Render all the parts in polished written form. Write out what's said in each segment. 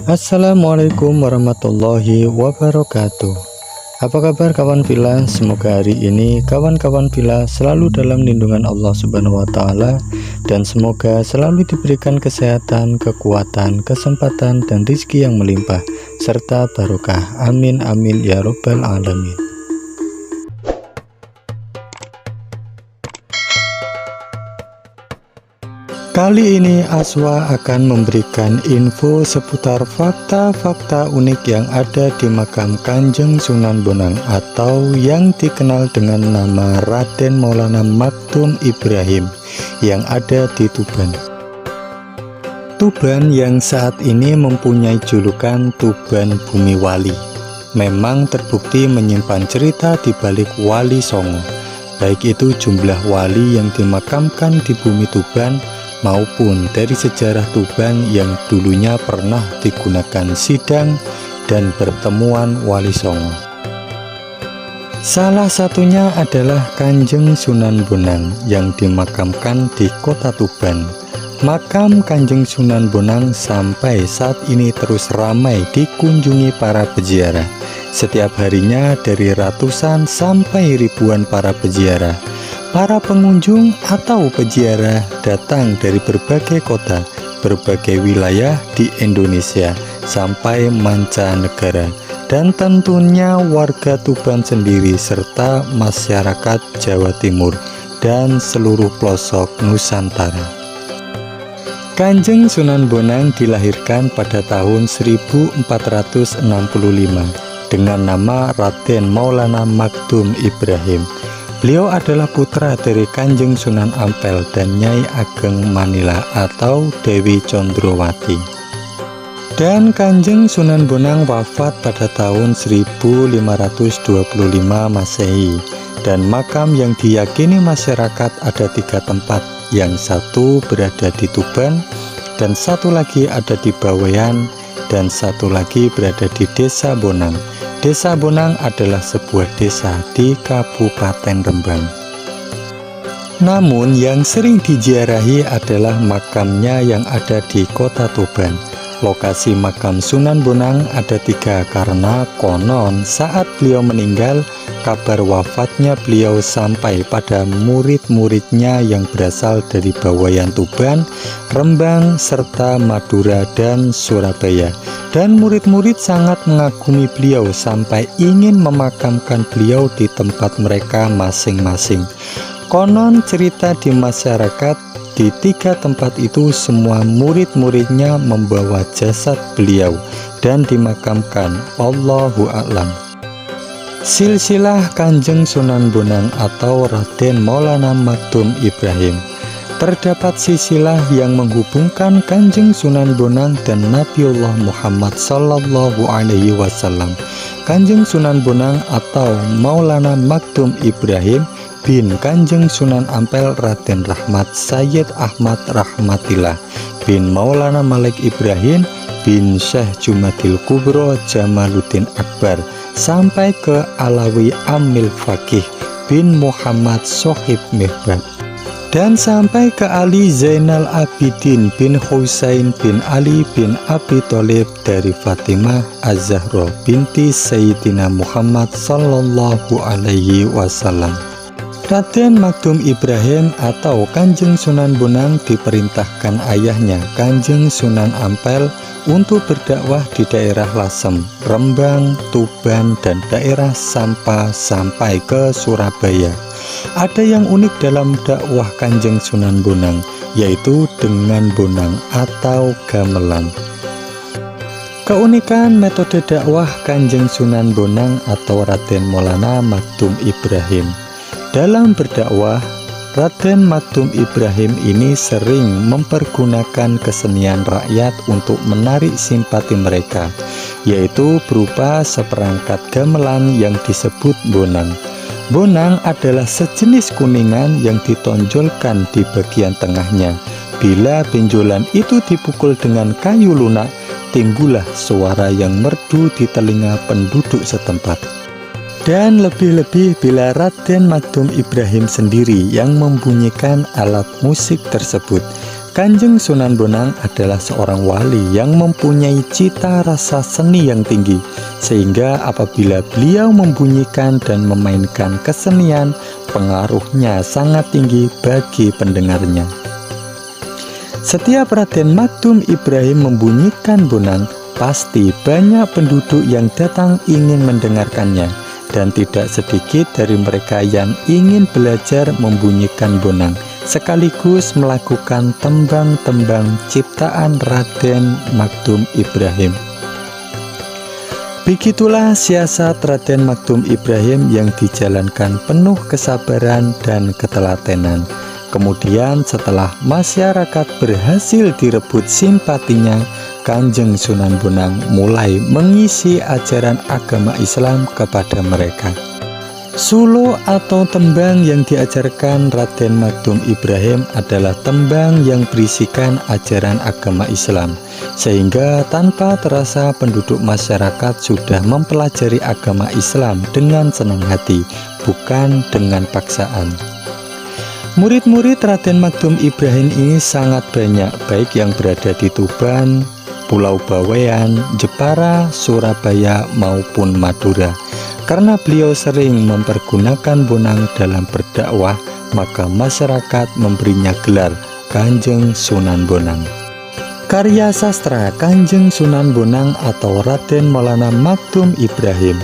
Assalamualaikum warahmatullahi wabarakatuh. Apa kabar kawan Villa? Semoga hari ini kawan-kawan Villa selalu dalam lindungan Allah Subhanahu wa taala dan semoga selalu diberikan kesehatan, kekuatan, kesempatan dan rezeki yang melimpah serta barokah. Amin amin ya robbal alamin. Kali ini Aswa akan memberikan info seputar fakta-fakta unik yang ada di makam Kanjeng Sunan Bonang atau yang dikenal dengan nama Raden Maulana Maktum Ibrahim yang ada di Tuban. Tuban yang saat ini mempunyai julukan Tuban Bumi Wali memang terbukti menyimpan cerita di balik Wali Songo, baik itu jumlah wali yang dimakamkan di bumi Tuban maupun dari sejarah Tuban yang dulunya pernah digunakan sidang dan pertemuan Wali Songo. Salah satunya adalah Kanjeng Sunan Bonang yang dimakamkan di kota Tuban. Makam Kanjeng Sunan Bonang sampai saat ini terus ramai dikunjungi para peziarah. Setiap harinya dari ratusan sampai ribuan para peziarah. Para pengunjung atau peziarah datang dari berbagai kota, berbagai wilayah di Indonesia sampai mancanegara, dan tentunya warga Tuban sendiri serta masyarakat Jawa Timur dan seluruh pelosok Nusantara. Kanjeng Sunan Bonang dilahirkan pada tahun 1465 dengan nama Raden Maulana Maktum Ibrahim. Beliau adalah putra dari Kanjeng Sunan Ampel dan Nyai Ageng Manila atau Dewi Condrowati. Dan Kanjeng Sunan Bonang wafat pada tahun 1525 Masehi. Dan makam yang diyakini masyarakat ada 3 tempat, yang satu berada di Tuban, dan satu lagi ada di Bawean, dan satu lagi berada di Desa Bonang. Desa Bonang adalah sebuah desa di Kabupaten Rembang. Namun yang sering diziarahi adalah makamnya yang ada di kota Tuban. Lokasi makam Sunan Bonang ada 3 karena konon saat beliau meninggal, kabar wafatnya beliau sampai pada murid-muridnya yang berasal dari Bawean Tuban, Rembang, serta Madura dan Surabaya. Dan murid-murid sangat mengagumi beliau sampai ingin memakamkan beliau di tempat mereka masing-masing. Konon cerita di masyarakat di 3 tempat itu semua murid-muridnya membawa jasad beliau dan dimakamkan. Allahu a'lam. Silsilah Kanjeng Sunan Bonang atau Raden Maulana Maktum Ibrahim. Terdapat silsilah yang menghubungkan Kanjeng Sunan Bonang dan Nabiullah Muhammad Sallallahu Alaihi Wasallam. Kanjeng Sunan Bonang atau Maulana Maktum Ibrahim bin Kanjeng Sunan Ampel Raden Rahmat Sayyid Ahmad Rahmatillah bin Maulana Malik Ibrahim bin Syekh Jumadil Kubro Jamaluddin Akbar sampai ke Alawi Amil Fakih bin Muhammad Sohib Mihbad, dan sampai ke Ali Zainal Abidin bin Husain bin Ali bin Abi Thalib dari Fatimah Az-Zahra binti Sayyidina Muhammad Sallallahu Alaihi Wasallam. Raden Maktum Ibrahim atau Kanjeng Sunan Bonang diperintahkan ayahnya Kanjeng Sunan Ampel untuk berdakwah di daerah Lasem, Rembang, Tuban, dan daerah Sampa sampai ke Surabaya. Ada yang unik dalam dakwah Kanjeng Sunan Bonang, yaitu dengan bonang atau gamelan. Keunikan metode dakwah Kanjeng Sunan Bonang atau Raden Maulana Maktum Ibrahim. Dalam berdakwah, Raden Maktum Ibrahim ini sering mempergunakan kesenian rakyat untuk menarik simpati mereka, yaitu berupa seperangkat gamelan yang disebut bonang. Bonang adalah sejenis kuningan yang ditonjolkan di bagian tengahnya. Bila benjolan itu dipukul dengan kayu lunak, timbullah suara yang merdu di telinga penduduk setempat. Dan lebih-lebih bila Raden Maktum Ibrahim sendiri yang membunyikan alat musik tersebut. Kanjeng Sunan Bonang adalah seorang wali yang mempunyai cita rasa seni yang tinggi, sehingga apabila beliau membunyikan dan memainkan kesenian, pengaruhnya sangat tinggi bagi pendengarnya. Setiap Raden Magdum Ibrahim membunyikan bonang, pasti banyak penduduk yang datang ingin mendengarkannya, dan tidak sedikit dari mereka yang ingin belajar membunyikan bonang, sekaligus melakukan tembang-tembang ciptaan Raden Magdum Ibrahim. Begitulah siasat Raden Magdum Ibrahim yang dijalankan penuh kesabaran dan ketelatenan. Kemudian setelah masyarakat berhasil direbut simpatinya, Kanjeng Sunan Bonang mulai mengisi ajaran agama Islam kepada mereka. Suluk atau tembang yang diajarkan Raden Magdum Ibrahim adalah tembang yang berisikan ajaran agama Islam, sehingga tanpa terasa penduduk masyarakat sudah mempelajari agama Islam dengan senang hati, bukan dengan paksaan. Murid-murid Raden Magdum Ibrahim ini sangat banyak, baik yang berada di Tuban, Pulau Bawean, Jepara, Surabaya maupun Madura. Karena beliau sering mempergunakan bonang dalam berdakwah, maka masyarakat memberinya gelar Kanjeng Sunan Bonang. Karya sastra Kanjeng Sunan Bonang atau Raden Maulana Magdum Ibrahim.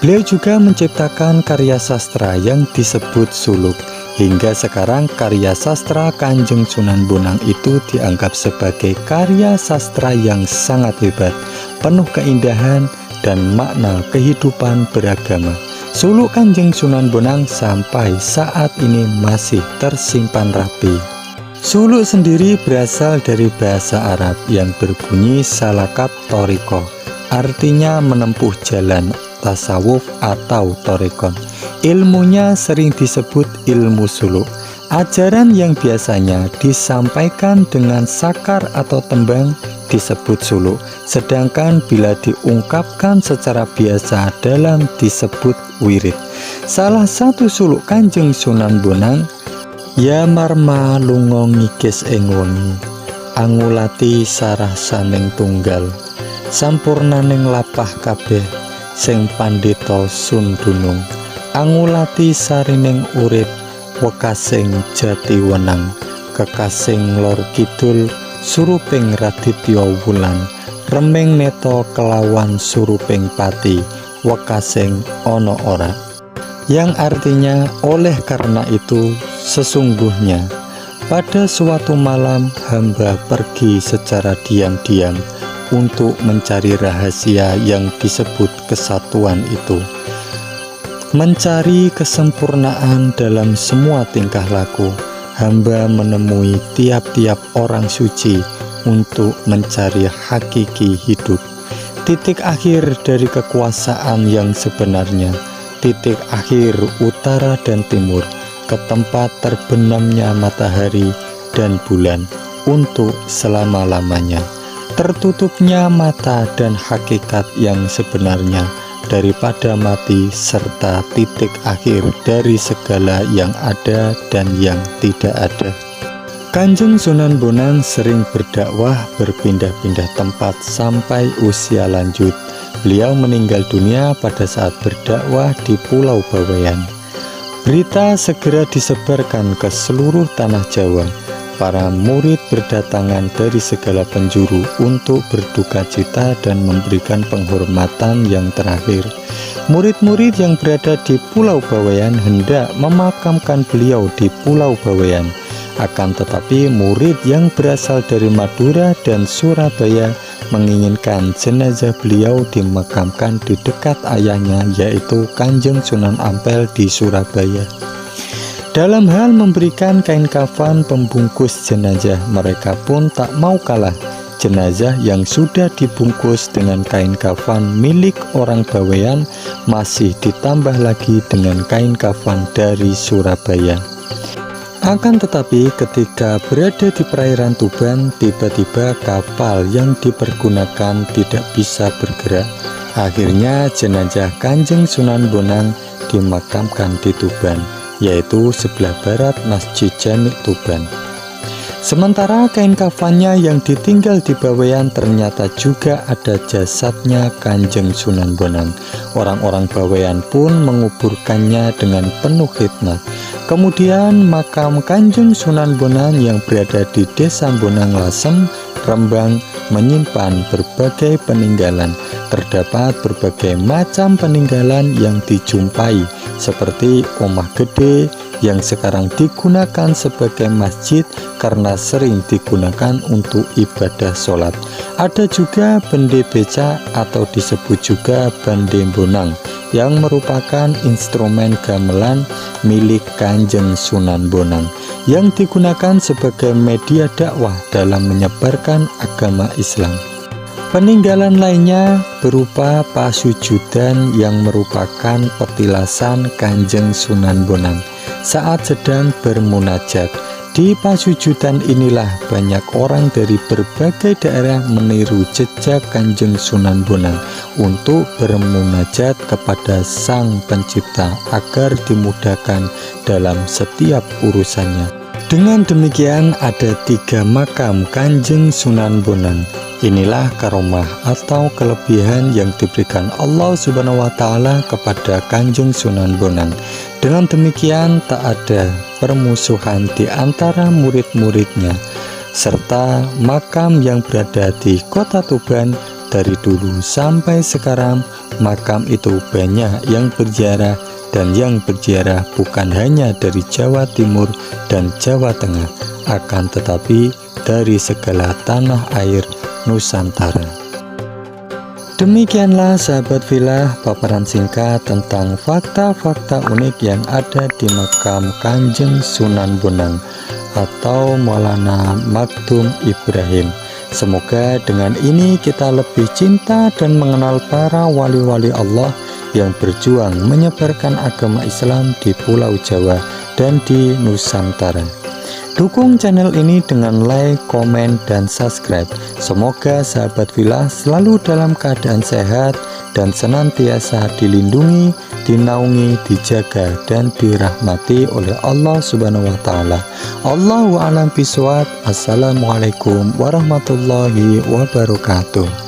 Beliau juga menciptakan karya sastra yang disebut suluk. Hingga sekarang karya sastra Kanjeng Sunan Bonang itu dianggap sebagai karya sastra yang sangat hebat, penuh keindahan dan makna kehidupan beragama. Suluk Kanjeng Sunan Bonang sampai saat ini masih tersimpan rapi. Suluk sendiri berasal dari bahasa Arab yang berbunyi salakat toriko, artinya menempuh jalan tasawuf atau torekon. Ilmunya sering disebut ilmu suluk. Ajaran yang biasanya disampaikan dengan sakar atau tembang disebut suluk, sedangkan bila diungkapkan secara biasa dalam disebut wirid. Salah satu suluk Kanjeng Sunan Bonang, ya marma lunga ngikis ing wengi, angulati sarah saning tunggal, sampurnaning lapah kabeh sing pandita sun dunung, angulati sarining urip wekasing jati wenang, kekasing lor kidul suruping raditya wulan, remeng neta kelawan suruping pati wekasing ana ora. Yang artinya oleh karena itu sesungguhnya pada suatu malam hamba pergi secara diam-diam untuk mencari rahasia yang disebut kesatuan itu, mencari kesempurnaan dalam semua tingkah laku. Hamba menemui tiap-tiap orang suci untuk mencari hakiki hidup, titik akhir dari kekuasaan yang sebenarnya, titik akhir utara dan timur, ke tempat terbenamnya matahari dan bulan untuk selama-lamanya, tertutupnya mata dan hakikat yang sebenarnya daripada mati, serta titik akhir dari segala yang ada dan yang tidak ada. Kanjeng Sunan Bonang sering berdakwah berpindah-pindah tempat sampai usia lanjut. Beliau meninggal dunia pada saat berdakwah di Pulau Bawean. Berita segera disebarkan ke seluruh tanah Jawa. Para murid berdatangan dari segala penjuru untuk berduka cita dan memberikan penghormatan yang terakhir. Murid-murid yang berada di Pulau Bawean hendak memakamkan beliau di Pulau Bawean. Akan tetapi murid yang berasal dari Madura dan Surabaya menginginkan jenazah beliau dimakamkan di dekat ayahnya, yaitu Kanjeng Sunan Ampel di Surabaya. Dalam hal memberikan kain kafan pembungkus jenazah, mereka pun tak mau kalah. Jenazah yang sudah dibungkus dengan kain kafan milik orang Bawean masih ditambah lagi dengan kain kafan dari Surabaya. Akan tetapi ketika berada di perairan Tuban, tiba-tiba kapal yang dipergunakan tidak bisa bergerak. Akhirnya jenazah Kanjeng Sunan Bonang dimakamkan di Tuban, yaitu sebelah barat Masjid Jami Tuban. Sementara kain kafannya yang ditinggal di Bawean ternyata juga ada jasadnya Kanjeng Sunan Bonang. Orang-orang Bawean pun menguburkannya dengan penuh khidmat. Kemudian makam Kanjeng Sunan Bonang yang berada di Desa Bonang Lasem, Rembang menyimpan berbagai peninggalan. Terdapat berbagai macam peninggalan yang dijumpai seperti omah gede yang sekarang digunakan sebagai masjid karena sering digunakan untuk ibadah sholat. Ada juga bende beca atau disebut juga bande bonang yang merupakan instrumen gamelan milik Kanjeng Sunan Bonang yang digunakan sebagai media dakwah dalam menyebarkan agama Islam. Peninggalan lainnya berupa pasujudan yang merupakan petilasan Kanjeng Sunan Bonang saat sedang bermunajat. Di pasujudan inilah banyak orang dari berbagai daerah meniru jejak Kanjeng Sunan Bonang untuk bermunajat kepada Sang Pencipta agar dimudahkan dalam setiap urusannya. Dengan demikian ada 3 makam Kanjeng Sunan Bonang. Inilah karomah atau kelebihan yang diberikan Allah Subhanahu wa Ta'ala kepada Kanjeng Sunan Bonang. Dengan demikian tak ada permusuhan di antara murid-muridnya, serta makam yang berada di kota Tuban dari dulu sampai sekarang. Makam itu banyak yang berziarah, dan yang berziarah bukan hanya dari Jawa Timur dan Jawa Tengah, akan tetapi dari segala tanah air Nusantara. Demikianlah sahabat Villa paparan singkat tentang fakta-fakta unik yang ada di makam Kanjeng Sunan Bonang atau Maulana Maktum Ibrahim. Semoga dengan ini kita lebih cinta dan mengenal para wali-wali Allah yang berjuang menyebarkan agama Islam di Pulau Jawa dan di Nusantara. Dukung channel ini dengan like, komen, dan subscribe. Semoga sahabat Villa selalu dalam keadaan sehat dan senantiasa dilindungi, dinaungi, dijaga, dan dirahmati oleh Allah Subhanahu wa Ta'ala. Allahu a'lam bishawab. Assalamualaikum warahmatullahi wabarakatuh.